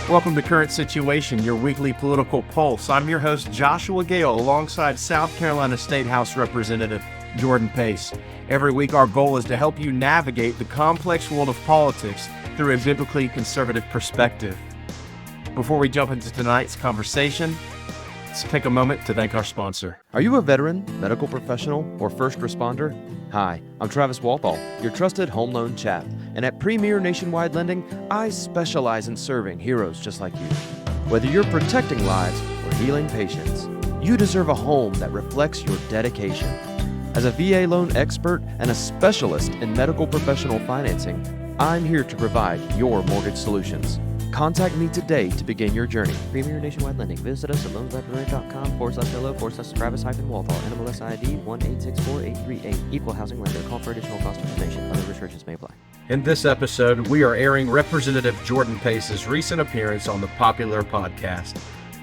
Welcome to Current Situation, your weekly political pulse. I'm your host, Joshua Gale, alongside South Carolina State House Representative Jordan Pace. Every week, our goal is to help you navigate the complex world of politics through a biblically conservative perspective. Before we jump into tonight's conversation, let's take a moment to thank our sponsor. Are you a veteran, medical professional, or first responder? Hi, I'm Travis Walthall, your trusted home loan chap. And at Premier Nationwide Lending, I specialize in serving heroes just like you. Whether you're protecting lives or healing patients, you deserve a home that reflects your dedication. As a VA loan expert and a specialist in medical professional financing, I'm here to provide your mortgage solutions. Contact me today to begin your journey. Premier Nationwide Lending. Visit us at loansbypremier.com/hello/Travis-Walthall. NMLS ID 1864838. Equal housing lender. Call for additional cost information. Other restrictions may apply. In this episode, we are airing Representative Jordan Pace's recent appearance on the Popular Podcast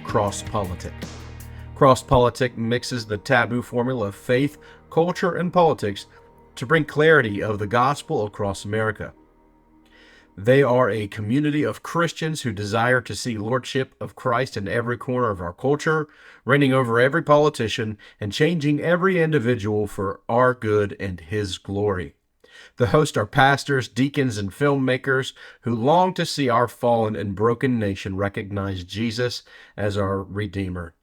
CrossPolitic. CrossPolitic mixes the taboo formula of faith, culture, and politics to bring clarity of the gospel across America. They are a community of Christians who desire to see Lordship of Christ in every corner of our culture, reigning over every politician and changing every individual for our good and His glory. The hosts are pastors, deacons, and filmmakers who long to see our fallen and broken nation recognize Jesus as our Redeemer.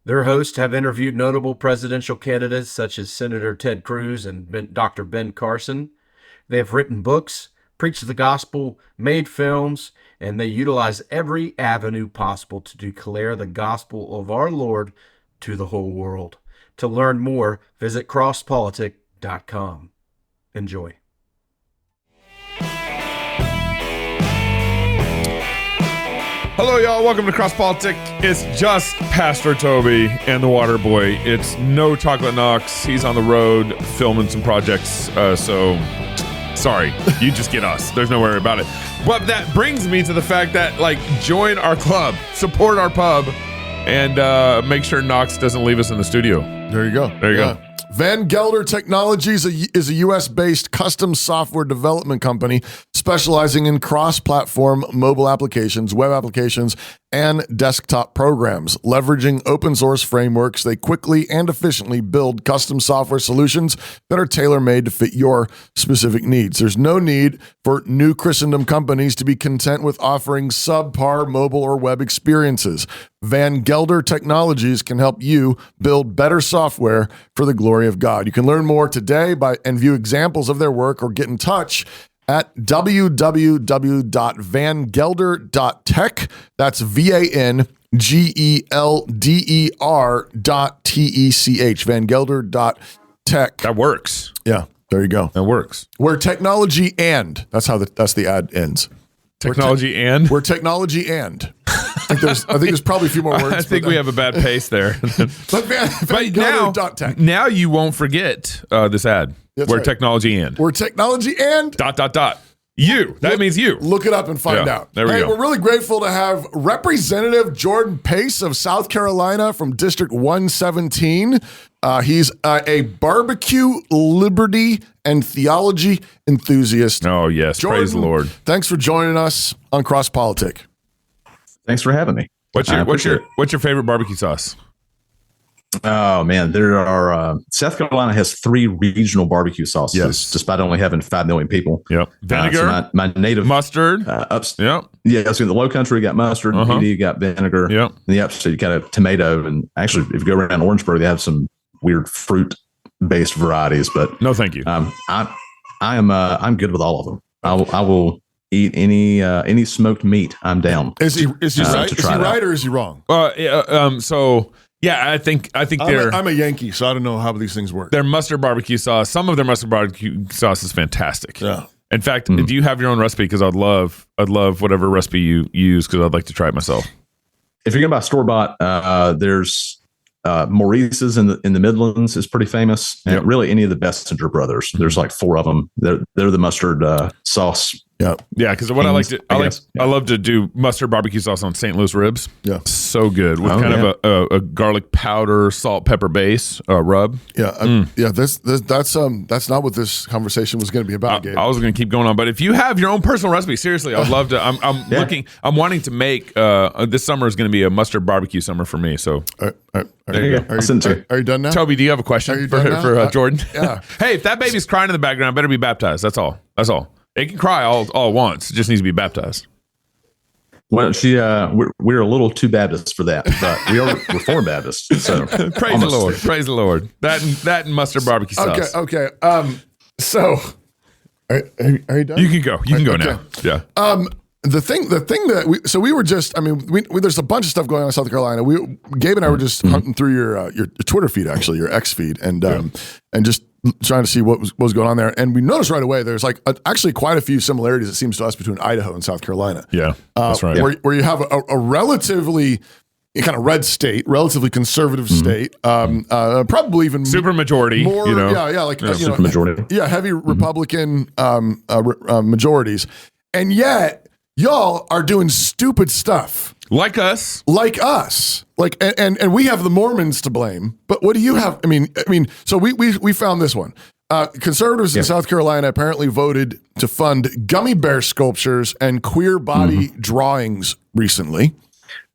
Their hosts have interviewed notable presidential candidates such as Senator Ted Cruz and Dr. Ben Carson. They have written books, preached the gospel, made films, and they utilize every avenue possible to declare the gospel of our Lord to the whole world. To learn more, visit crosspolitic.com. Enjoy. Hello, y'all. Welcome to CrossPolitic. It's just Pastor Toby and the Water Boy. It's no Chocolate Knox. He's on the road filming some projects, so sorry. You just get us. There's no worry about it. But that brings me to the fact that, join our club, support our pub, and make sure Knox doesn't leave us in the studio. There you go. There you go. Van Gelder Technologies is a U.S.-based custom software development company specializing in cross-platform mobile applications, web applications, and desktop programs. Leveraging open-source frameworks, they quickly and efficiently build custom software solutions that are tailor-made to fit your specific needs. There's no need for new Christendom companies to be content with offering subpar mobile or web experiences. Van Gelder Technologies can help you build better software for the glory of God. You can learn more today and view examples of their work or get in touch at www.vangelder.tech. That's VANGELDER.TECH. Vangelder.tech. That works. Yeah, there you go. That works. We're technology and that's the ad ends. Technology We're technology and. I think there's probably a few more words. I think we have a bad pace there. But now you won't forget this ad. That's We're right. technology and. We're technology and. ... You. That means you. Look it up and find out. There we go. We're really grateful to have Representative Jordan Pace of South Carolina from District 117. He's a barbecue, liberty, and theology enthusiast. Oh, yes. Jordan, Praise the Lord. Thanks for joining us on CrossPolitic. Thanks for having me. What's your favorite barbecue sauce? Oh man, there are South Carolina has 3 regional barbecue sauces, despite only having 5 million people. Yep. Vinegar, so my native mustard. Yep. Yeah. So in the Low Country, you got mustard. PD, you got vinegar. Yep. In the upstate, you got a tomato. And actually, if you go around Orangeburg, they have some weird fruit-based varieties. But no, thank you. I'm good with all of them. I will eat any smoked meat. I'm down. Is he right? Is he right or is he wrong? So. Yeah, I think I'm a Yankee, so I don't know how these things work. Their mustard barbecue sauce, some of their mustard barbecue sauce is fantastic. Yeah. In fact, do you have your own recipe? Because I'd love whatever recipe you use because I'd like to try it myself. If you're gonna buy store bought, there's Maurice's in the Midlands is pretty famous. And really, any of the Bessinger brothers. There's like 4 of them. They're the mustard sauce. Yeah, because what I love to do mustard barbecue sauce on St. Louis ribs. Yeah, so good with a garlic powder, salt, pepper base rub. Yeah, that's not what this conversation was going to be about, Gabe. I was going to keep going on, but if you have your own personal recipe, seriously, I'd love to. I'm wanting to make. This summer is going to be a mustard barbecue summer for me. So Are you done now? Toby, do you have a question for Jordan? Yeah. Hey, if that baby's crying in the background, better be baptized. That's all. It can cry all at once. It just needs to be baptized. Well, we're a little too Baptist for that, but we are Reformed Baptists. So praise the Lord. Praise the Lord. That and mustard barbecue sauce. Okay. So are you done? You can go. You can go now. Yeah. The thing that we were just, I mean, there's a bunch of stuff going on in South Carolina. Gabe and I were just hunting through your Twitter feed, actually, your X feed, and just trying to see what was going on there. And we noticed right away there's actually quite a few similarities, it seems to us, between Idaho and South Carolina. Yeah, that's right. Where you have a relatively kind of red state, relatively conservative state, probably even super majority, more, super majority. Yeah, heavy Republican majorities, and yet y'all are doing stupid stuff. Like us. And we have the Mormons to blame. But what do you have? I mean, so we found this one. Conservatives in South Carolina apparently voted to fund gummy bear sculptures and queer body drawings recently.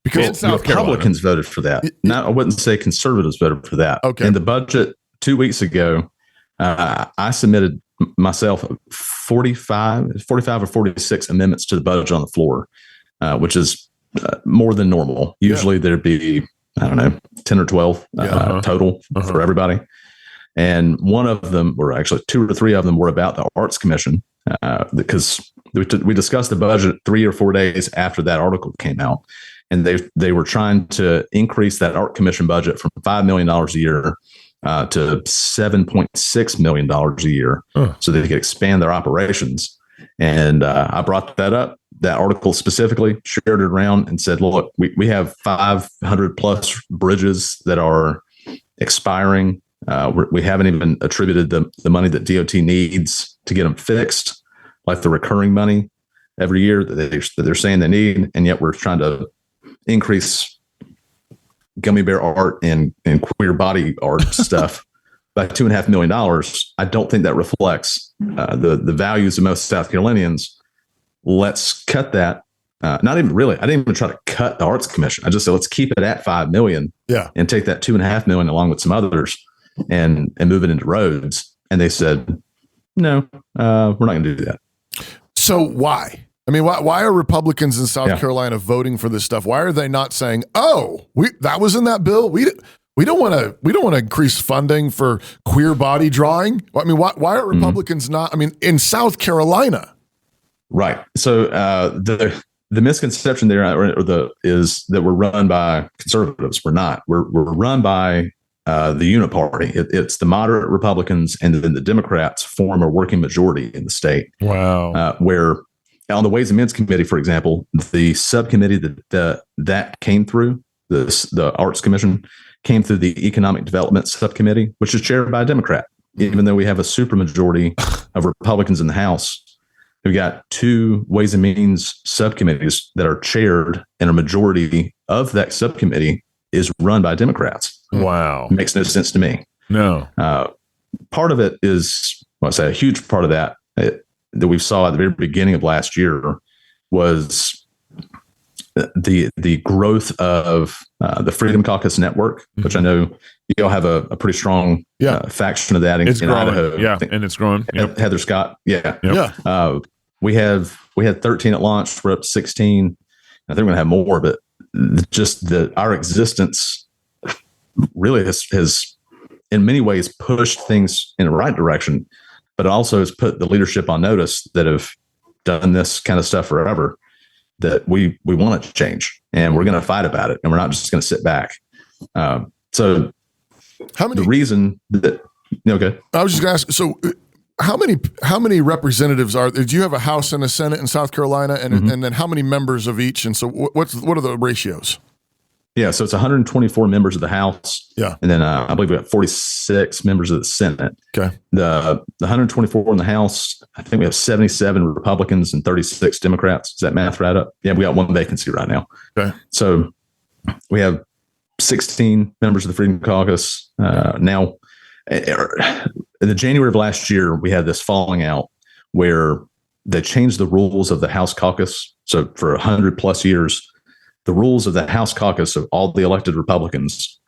Because Republicans voted for that. I wouldn't say conservatives voted for that. Okay. In the budget 2 weeks ago, I submitted myself 45 or 46 amendments to the budget on the floor, which is more than normal. Usually there'd be, 10 or 12 total for everybody. And one of them, or actually 2 or 3 of them, were about the Arts Commission, because we discussed the budget 3 or 4 days after that article came out. And they were trying to increase that Art Commission budget from $5 million a year to $7.6 million a year, so they could expand their operations. And I brought that up, that article specifically, shared it around and said, look, we have 500 plus bridges that are expiring. We haven't even attributed the money that DOT needs to get them fixed, like the recurring money every year that they're saying they need. And yet we're trying to increase gummy bear art and queer body art stuff by $2.5 million. I don't think that reflects the values of most South Carolinians. Let's cut that. Not even really. I didn't even try to cut the Arts Commission. I just said, let's keep it at $5 million and take that $2.5 million along with some others and move it into roads. And they said, no, we're not going to do that. So why? I mean, why are Republicans in South Carolina voting for this stuff? Why are they not saying, "Oh, that was in that bill. We don't want to increase funding for queer body drawing"? I mean, why are Republicans not? I mean, in South Carolina, right? So the misconception there is that we're run by conservatives. We're not. We're run by the unit party. It's the moderate Republicans, and then the Democrats form a working majority in the state. Wow. Where on the Ways and Means Committee, for example, the subcommittee that came through the Arts Commission came through the Economic Development Subcommittee, which is chaired by a Democrat. Even though we have a supermajority of Republicans in the House, we've got 2 Ways and Means subcommittees that are chaired, and a majority of that subcommittee is run by Democrats. Wow, it makes no sense to me. No, part of it is, a huge part of that. That we saw at the very beginning of last year was the growth of the Freedom Caucus Network, which I know you all have a pretty strong faction of that in Idaho. Yeah, and it's growing. Yep. Heather Scott. Yeah. Yep. We had 13 at launch. We're up to 16. I think we're going to have more, but just our existence really has in many ways pushed things in the right direction. But it also has put the leadership on notice that have done this kind of stuff forever, that we want it to change, and we're going to fight about it, and we're not just going to sit back. So the reason that, okay. I was just going to ask, so how many representatives do you have a House and a Senate in South Carolina, and then how many members of each? And so what are the ratios? Yeah, so it's 124 members of the House. Yeah. And then I believe we have 46 members of the Senate. Okay. The 124 in the House, I think we have 77 Republicans and 36 Democrats. Is that math right up? Yeah, we got 1 vacancy right now. Okay. So we have 16 members of the Freedom Caucus. Now, in the January of last year, we had this falling out where they changed the rules of the House Caucus. So for 100 plus years, the rules of the House Caucus of all the elected Republicans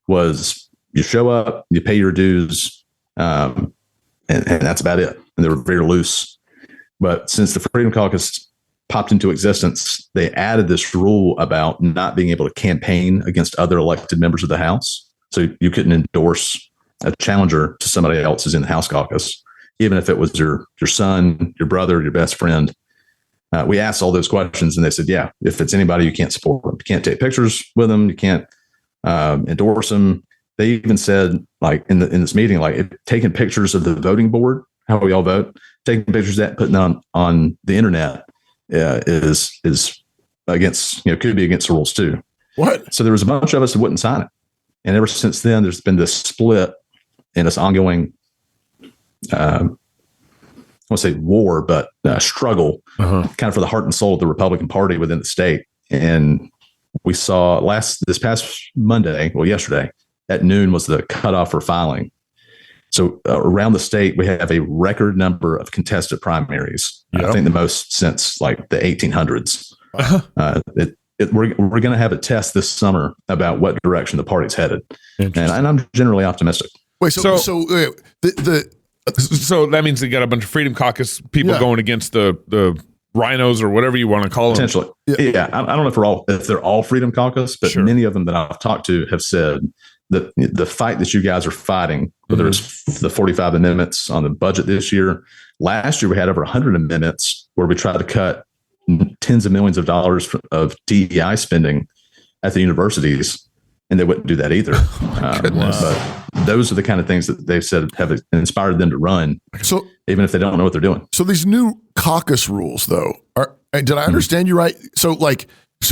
was you show up, you pay your dues, and that's about it. And they were very loose. But since the Freedom Caucus popped into existence, they added this rule about not being able to campaign against other elected members of the House. So you couldn't endorse a challenger to somebody else who's in the House Caucus, even if it was your son, your brother, your best friend. We asked all those questions, and they said, yeah, if it's anybody, you can't support them. You can't take pictures with them. You can't endorse them. They even said, like in this meeting, like taking pictures of the voting board, how we all vote, taking pictures of that, putting them on the internet is against, could be against the rules too. What? So there was a bunch of us that wouldn't sign it. And ever since then, there's been this split and this ongoing, I won't say war, but struggle kind of for the heart and soul of the Republican Party within the state. And we saw this past Monday, yesterday at noon was the cutoff for filing. So around the sate, we have a record number of contested primaries. Yep. I think the most since like the 1800s. We're going to have a test this summer about what direction the party's headed. And I'm generally optimistic. Wait, so that means they got a bunch of Freedom Caucus people going against the rhinos or whatever you want to call them. Potentially. Yeah. I don't know if they're all Freedom Caucus, but sure. Many of them that I've talked to have said that the fight that you guys are fighting, whether it's the 45 amendments on the budget this year, last year we had over 100 amendments where we tried to cut tens of millions of dollars of DEI spending at the universities, and they wouldn't do that either. But those are the kind of things that they've said have inspired them to run, so even if they don't know what they're doing. So these new caucus rules, though, did I understand you right? So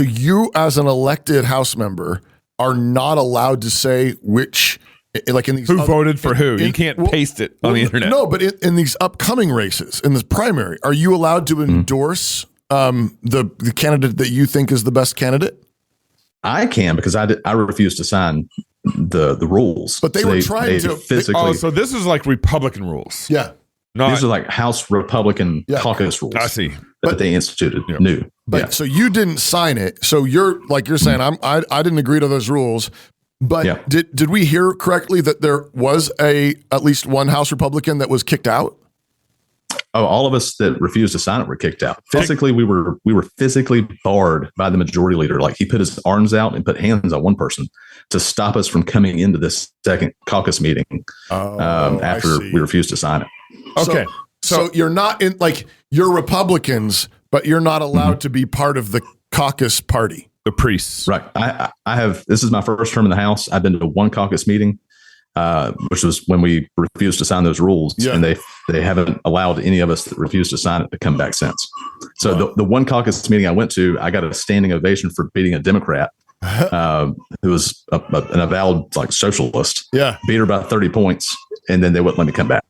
you as an elected House member are not allowed to say which, like in these who voted for who. You can't paste it on the internet. No, but in these upcoming races, in this primary, are you allowed to endorse the candidate that you think is the best candidate? I can, because I refuse to sign the rules. But they were trying to physically. So this is like Republican rules. Yeah. These are like House Republican caucus rules. I see. But they instituted new. But so you didn't sign it. So you're saying I didn't agree to those rules. But did we hear correctly that there was at least one House Republican that was kicked out? Oh, all of us that refused to sign it were kicked out. Physically, we were physically barred by the majority leader. Like he put his arms out and put hands on one person to stop us from coming into this second caucus meeting after we refused to sign it. Okay. So you're not in, like, you're Republicans, but you're not allowed to be part of the caucus party. The priests. Right. I have, this is my first term in the House. I've been to one caucus meeting, which was when we refused to sign those rules. Yeah. And they haven't allowed any of us that refused to sign it to come back since. So the one caucus meeting I went to, I got a standing ovation for beating a Democrat who was an avowed like socialist. Yeah. Beat her by 30 points, and then they wouldn't let me come back.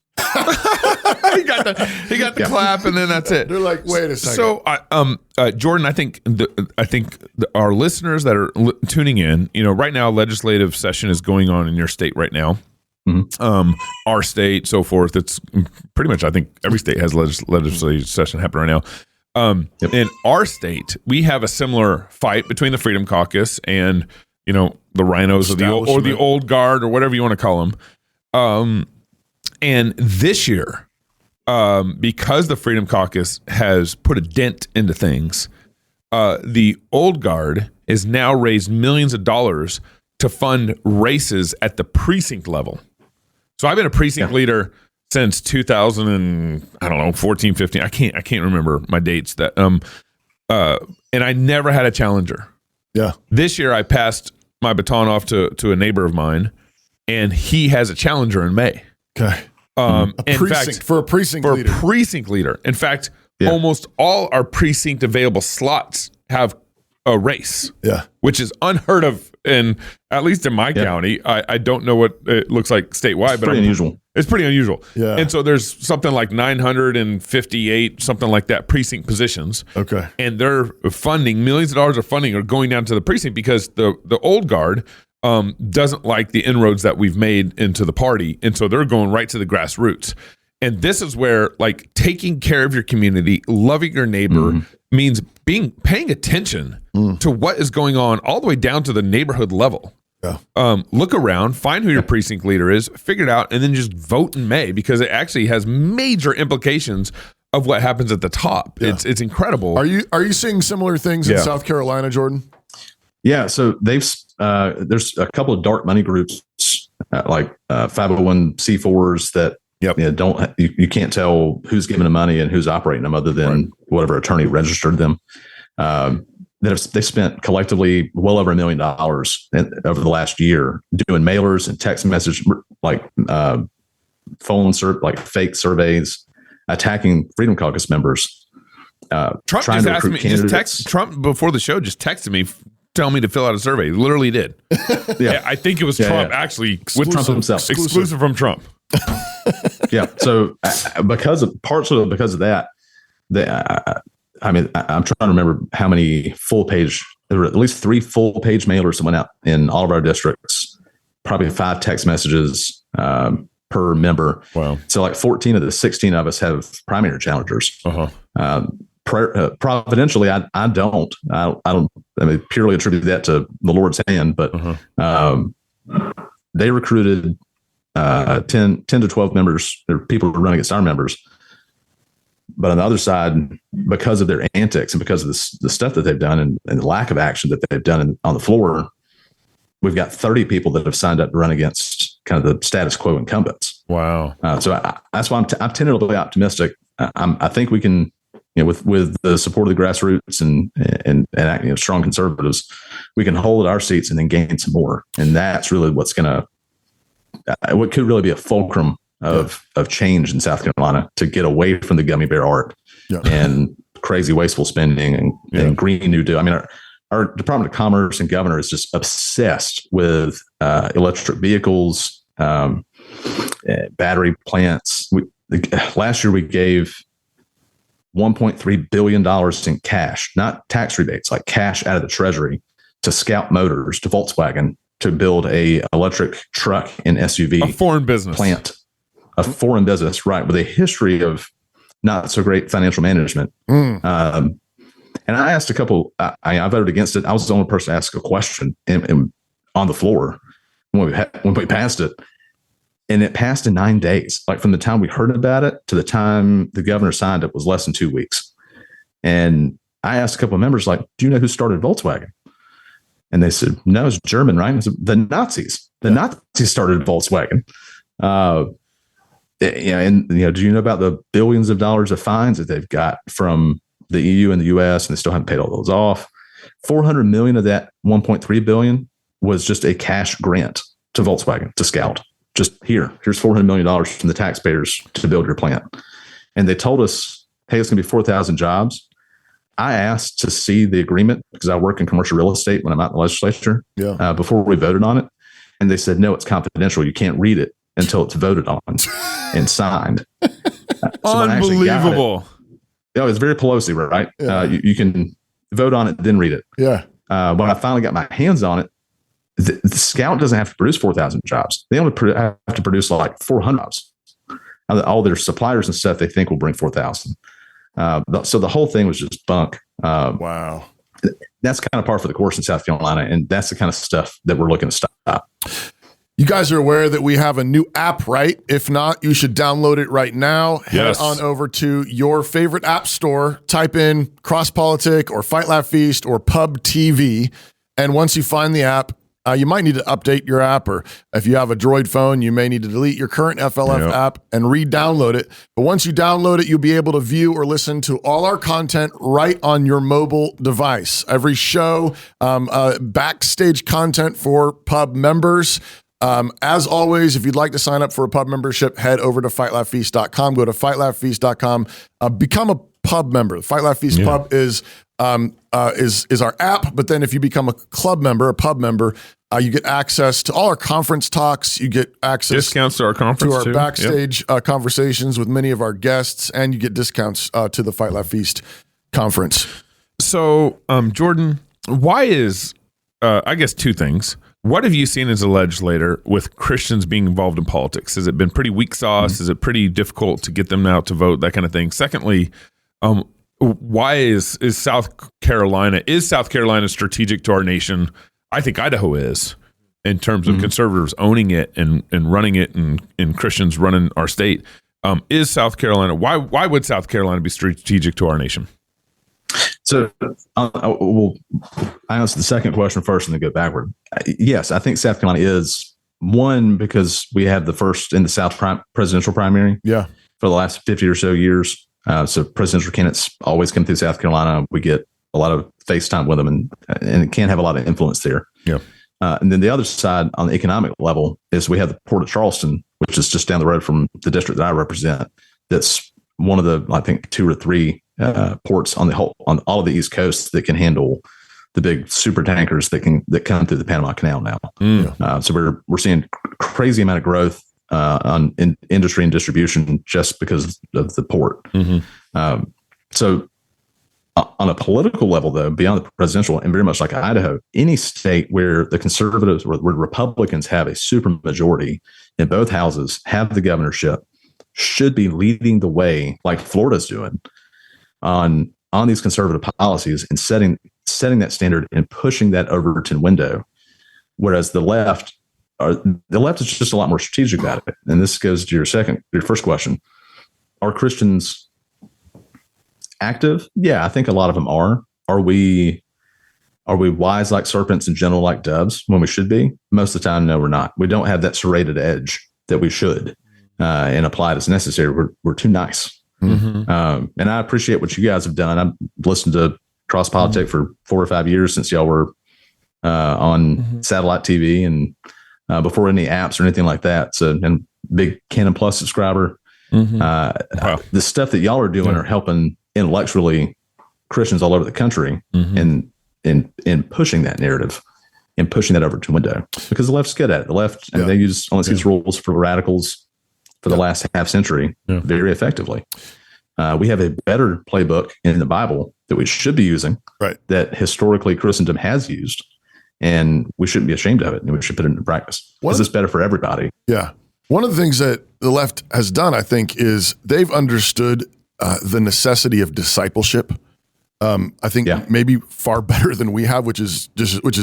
he got the clap, and then that's it. They're like, wait a second. So, Jordan, I think our listeners that are tuning in, right now, legislative session is going on in your state right now. Mm-hmm. Our state, so forth. It's pretty much, I think every state has legislative session happening right now. In our state, we have a similar fight between the Freedom Caucus and the rhinos or the old guard or whatever you want to call them. And this year, because the Freedom Caucus has put a dent into things, the old guard has now raised millions of dollars to fund races at the precinct level. So I've been a precinct leader since 2014, 15. I can't remember my dates that and I never had a challenger. Yeah. This year I passed my baton off to a neighbor of mine, and he has a challenger in May. Okay. For a precinct leader. In fact, almost all our precinct available slots have a race. Yeah. Which is unheard of at least in my county. I don't know what it looks like statewide, but pretty unusual. It's pretty unusual. Yeah. And so there's something like 958, something like that, precinct positions. Okay. And they're funding, millions of dollars of funding are going down to the precinct because the old guard doesn't like the inroads that we've made into the party. And so they're going right to the grassroots. And this is where like taking care of your community, loving your neighbor means paying attention to what is going on all the way down to the neighborhood level. Yeah. Look around, find who your precinct leader is, figure it out, and then just vote in May because it actually has major implications of what happens at the top. Yeah. It's incredible. Are you seeing similar things in South Carolina, Jordan? Yeah, so there's a couple of dark money groups like 501c4s that you can't tell who's giving them money and who's operating them other than whatever attorney registered them. They spent collectively well over $1 million over the last year doing mailers and text message like phone fake surveys, attacking Freedom Caucus members. Trump just asked me, Trump before the show just texted me, tell me to fill out a survey. He literally did. Yeah, I think it was Trump actually with Trump himself, exclusive from Trump. Yeah. So because of that, I'm trying to remember how many there were at least 3 full-page mailers that went out in all of our districts, probably 5 text messages per member. Wow. So like 14 of the 16 of us have primary challengers. Providentially, I don't. I mean, purely attribute that to the Lord's hand, but they recruited 10 to 12 members, or people who run against our members. But on the other side, because of their antics and because of the stuff that they've done and the lack of action that they've done on the floor, we've got 30 people that have signed up to run against kind of the status quo incumbents. Wow. So that's why I'm tentatively optimistic. I think we can, with the support of the grassroots and strong conservatives, we can hold our seats and then gain some more. And that's really what could really be a fulcrum of change in South Carolina to get away from the gummy bear art and crazy wasteful spending and Green New Deal. I mean, our Department of Commerce and governor is just obsessed with electric vehicles, battery plants. Last year we gave $1.3 billion in cash, not tax rebates, like cash out of the Treasury to Scout Motors, to Volkswagen, to build a electric truck and SUV. A foreign business. Plant. A foreign business, right, with a history of not so great financial management. And I asked a couple, I voted against it. I was the only person to ask a question on the floor when we passed it. And it passed in 9 days. Like from the time we heard about it to the time the governor signed it was less than 2 weeks. And I asked a couple of members, like, do you know who started Volkswagen? And they said, no, it's German, right? And I said, the Nazis. The Nazis started Volkswagen. Do you know about the billions of dollars of fines that they've got from the EU and the US, and they still haven't paid all those off? 400 million of that 1.3 billion was just a cash grant to Volkswagen, to Scout. Just here's $400 million from the taxpayers to build your plant. And they told us, hey, it's going to be 4,000 jobs. I asked to see the agreement because I work in commercial real estate when I'm out in the legislature before we voted on it. And they said, no, it's confidential. You can't read it until it's voted on and signed. Unbelievable. It's very Pelosi, right? Yeah. You can vote on it, then read it. Yeah. When I finally got my hands on it, the Scout doesn't have to produce 4,000 jobs. They only have to produce like 400 jobs. All their suppliers and stuff they think will bring 4,000. So the whole thing was just bunk. Wow. That's kind of par for the course in South Carolina, and that's the kind of stuff that we're looking to stop. You guys are aware that we have a new app, right? If not, you should download it right now. Head on over to your favorite app store, type in CrossPolitic or Fight Laugh Feast or Pub TV. And once you find the app, you might need to update your app, or if you have a Droid phone, you may need to delete your current FLF app and re-download it. But once you download it, you'll be able to view or listen to all our content right on your mobile device. Every show, backstage content for Pub members. As always, if you'd like to sign up for a Pub membership, head over to fightlaughfeast.com. Go to fightlaughfeast.com. Become a pub member. The Fight Laugh Feast Pub is our app. But then if you become a club member, a pub member, you get access to all our conference talks. You get access discounts to our conference, to our backstage conversations with many of our guests, and you get discounts to the Fight Laugh Feast conference. So, Jordan, why is I guess two things. What have you seen as a legislator with Christians being involved in politics? Has it been pretty weak sauce? Is it pretty difficult to get them out to vote? That kind of thing. Secondly, why is South Carolina strategic to our nation? I think Idaho is, in terms of conservatives owning it and running it, and Christians running our state. Is South Carolina? Why would South Carolina be strategic to our nation? So we'll answer the second question first and then go backward. Yes, I think South Carolina is one because we have the first in the South presidential primary for the last 50 or so years. So presidential candidates always come through South Carolina. We get a lot of face time with them and it can have a lot of influence there. Yeah. And then the other side on the economic level is we have the Port of Charleston, which is just down the road from the district that I represent. That's one of the, I think, 2 or 3 ports on all of the East Coast that can handle the big super tankers that come through the Panama Canal now. So we're seeing crazy amount of growth in industry and distribution just because of the port. So on a political level, though, beyond the presidential, and very much like Idaho, any state where the conservatives or where Republicans have a super majority in both houses, have the governorship, should be leading the way, like Florida's doing, on these conservative policies and setting that standard and pushing that Overton window. Whereas the left is just a lot more strategic about it. And this goes to your first question: are Christians active? Yeah, I think a lot of them are. Are we wise like serpents and gentle like doves when we should be? Most of the time, no, we're not. We don't have that serrated edge that we should, and apply it as necessary. We're too nice. And I appreciate what you guys have done. I've listened to CrossPolitic for 4 or 5 years since y'all were on satellite TV and before any apps or anything like that. So, and big Canon Plus subscriber. The stuff that y'all are doing are helping intellectually Christians all over the country in pushing that narrative and pushing that over to window, because the left's good at it. The left, and they use all these rules for radicals for the last half century very effectively. We have a better playbook in the Bible that we should be using, that historically Christendom has used, and we shouldn't be ashamed of it, and we should put it into practice. Is this better for everybody? Yeah. One of the things that the left has done, I think, is they've understood the necessity of discipleship. I think maybe far better than we have, which is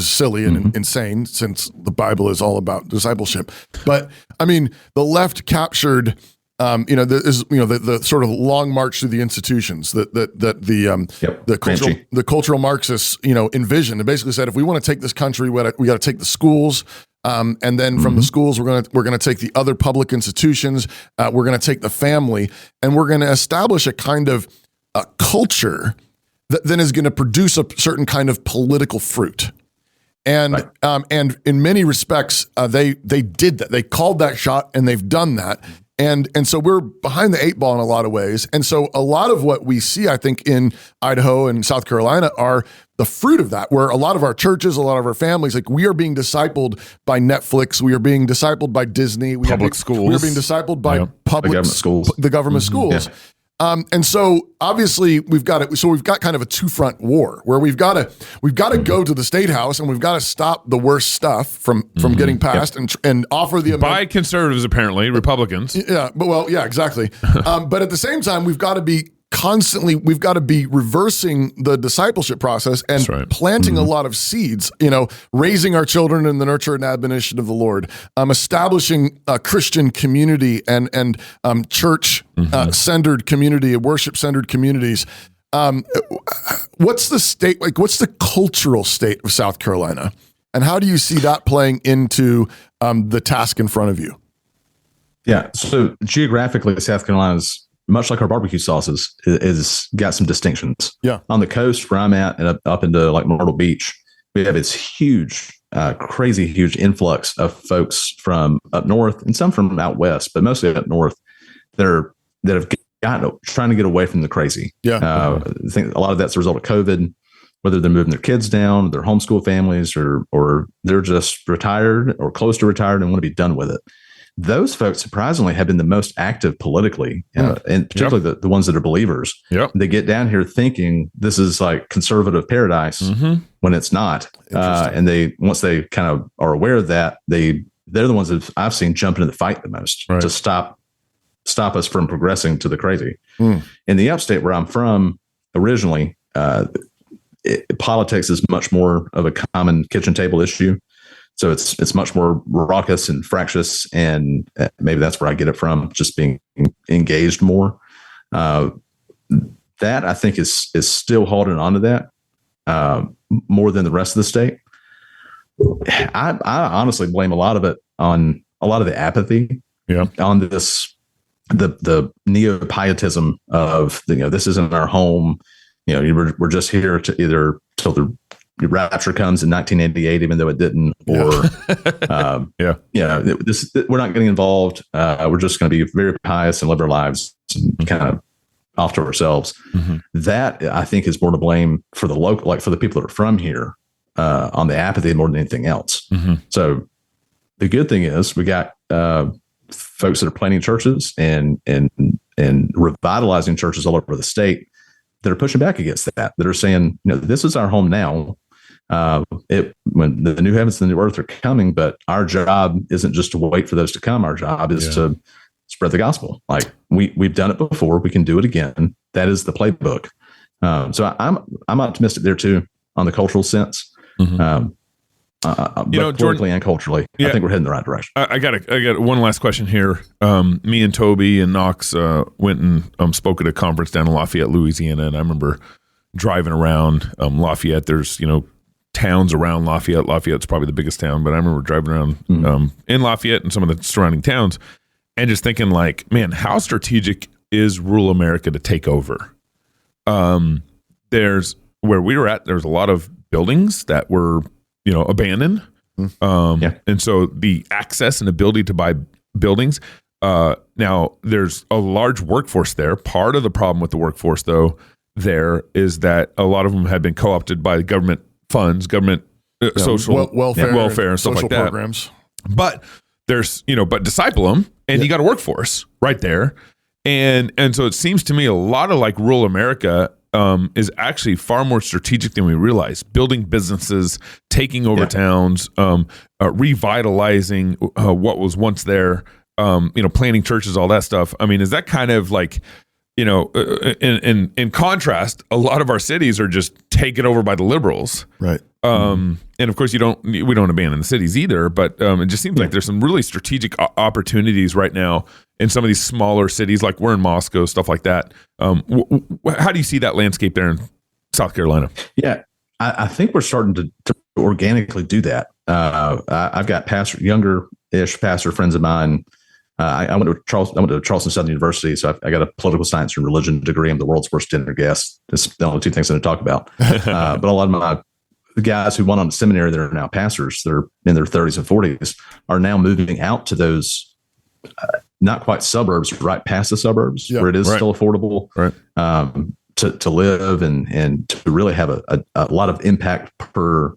silly and insane, since the Bible is all about discipleship. But I mean, the left captured, the sort of long march through the institutions that the cultural Marxists, envisioned, and basically said, if we want to take this country, we got to take the schools. And then from the schools, we're going to take the other public institutions. We're going to take the family, and we're going to establish a kind of culture that then is going to produce a certain kind of political fruit. And in many respects, they did that. They called that shot, and they've done that. And so we're behind the 8 ball in a lot of ways. And so a lot of what we see, I think, in Idaho and South Carolina are the fruit of that, where a lot of our churches, a lot of our families, like, we are being discipled by Netflix. We are being discipled by Disney. Public schools. We are being discipled by the government schools. Yeah. And so obviously we've got it. So we've got kind of a 2-front war where we've got to go to the state house, and we've got to stop the worst stuff from getting passed and offer the by conservatives, apparently Republicans. Yeah, exactly. But at the same time, we've got to be reversing the discipleship process and planting a lot of seeds, raising our children in the nurture and admonition of the Lord, establishing a Christian community and church centered community, worship centered communities. What's the state, what's the cultural state of South Carolina, and how do you see that playing into the task in front of you? Yeah. So geographically, South Carolina's, much like our barbecue sauces, is got some distinctions. Yeah. On the coast where I'm at, and up into like Myrtle Beach, we have this huge, crazy huge influx of folks from up north and some from out west, but mostly up north that have trying to get away from the crazy. Yeah. I think a lot of that's a result of COVID, whether they're moving their kids down, their homeschool families, or they're just retired or close to retired and want to be done with it. Those folks surprisingly have been the most active politically, and particularly the ones that are believers. Yep. They get down here thinking this is like conservative paradise when it's not. And once they kind of are aware of that, they're the ones that I've seen jump into the fight the most to stop us from progressing to the crazy. In the upstate where I'm from originally, politics is much more of a common kitchen table issue. So it's much more raucous and fractious, and maybe that's where I get it from, just being engaged more. That I think is still holding on to that more than the rest of the state. I honestly blame a lot of it on a lot of the apathy on this, the neo-pietism of, this isn't our home. We're just here to either till the rapture comes in 1988, even though it didn't, or we're not getting involved. We're just going to be very pious and live our lives and kind of off to ourselves. That I think is more to blame for the local, like for the people that are from here, on the apathy more than anything else. So the good thing is we got folks that are planting churches and revitalizing churches all over the state that are pushing back against that are saying, this is our home now. When the new heavens and the new earth are coming, but our job isn't just to wait for those to come. Our job is to spread the gospel. Like we've done it before, we can do it again. That is the playbook. So I'm optimistic there too on the cultural sense. But politically and culturally, I think we're heading the right direction. I got one last question here. Me and Toby and Knox went and spoke at a conference down in Lafayette, Louisiana, and I remember driving around Lafayette. There's towns around Lafayette. Lafayette's probably the biggest town, but I remember driving around in Lafayette and some of the surrounding towns, and just thinking like, man, how strategic is rural America to take over? There's where we were at. There's a lot of buildings that were abandoned. And so the access and ability to buy buildings. Now there's a large workforce there. Part of the problem with the workforce though, there is that a lot of them have been co-opted by government funds, government social welfare and stuff like that. Programs. But there's, but disciple them and you got a workforce right there. And so it seems to me a lot of like rural America is actually far more strategic than we realize. Building businesses, taking over towns, revitalizing what was once there, planting churches, all that stuff. I mean, is that kind of like, in contrast, a lot of our cities are just taken over by the liberals. Right. And of course we don't abandon the cities either, but it just seems like there's some really strategic opportunities right now in some of these smaller cities, like we're in Moscow, stuff like that. How do you see that landscape there in South Carolina? Yeah, I think we're starting to organically do that. I've got younger-ish pastor friends of mine. I went to Charleston Southern University, so I got a political science and religion degree. I'm the world's worst dinner guest. It's the only two things I'm going to talk about. But a lot of the guys who went on to seminary that are now pastors, they're in their 30s and 40s, are now moving out to those not quite suburbs, right past the suburbs, where it is still affordable to live and to really have a lot of impact per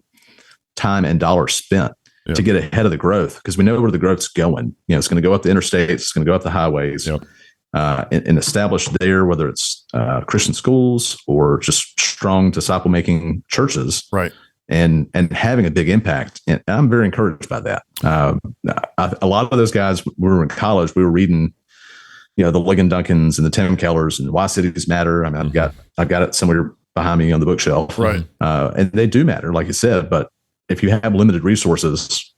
time and dollar spent. To get ahead of the growth, because we know where the growth's going. It's going to go up the interstates, it's going to go up the highways, and establish there, whether it's Christian schools or just strong disciple-making churches, right? And having a big impact. And I'm very encouraged by that. A lot of those guys, we were in college, we were reading, the Ligon Duncans and the Tim Kellers and Why Cities Matter. I mean, I've got it somewhere behind me on the bookshelf, right? And they do matter, like you said, but if you have limited resources,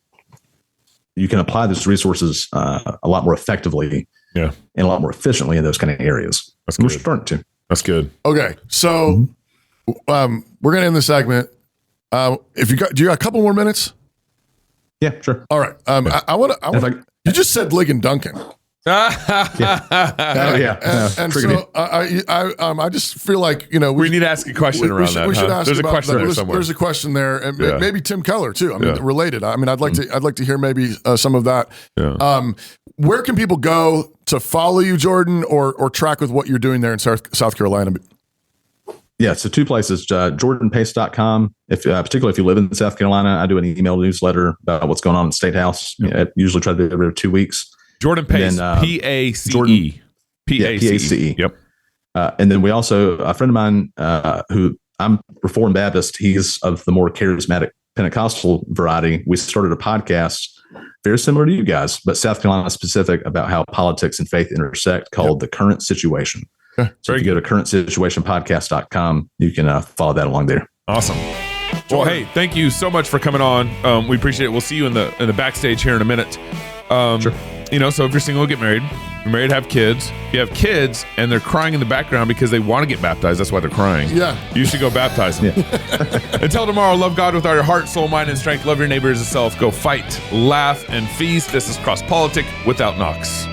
you can apply those resources a lot more effectively and a lot more efficiently in those kind of areas. That's good. We're starting to. That's good. Okay. So we're going to end the segment. Do you got a couple more minutes? Yeah, sure. All right. You just said Ligon Duncan. And so I just feel like we need to ask a question around that. We should ask. There's a question there somewhere. There's a question there, and maybe Tim Keller too. I mean, related. I mean, I'd like to hear maybe some of that. where can people go to follow you, Jordan, or track with what you're doing there in South Carolina? Yeah, so two places, jordanpace.com. Particularly if you live in South Carolina, I do an email newsletter about what's going on in the State House. I usually try to do it every 2 weeks. Jordan Pace, P-A-C-E. Jordan, P-A-C-E. Yep. And then we also, a friend of mine who I'm Reformed Baptist, he's of the more charismatic Pentecostal variety. We started a podcast very similar to you guys, but South Carolina specific, about how politics and faith intersect, called The Current Situation. So if you go to currentsituationpodcast.com, you can follow that along there. Awesome. Well, hey, thank you so much for coming on. We appreciate it. We'll see you in the backstage here in a minute. Sure. So if you're single, get married. You're married, have kids. If you have kids and they're crying in the background because they want to get baptized, that's why they're crying. Yeah. You should go baptize them. Yeah. Until tomorrow, love God with all your heart, soul, mind, and strength. Love your neighbor as yourself. Go fight, laugh, and feast. This is CrossPolitic without Knox.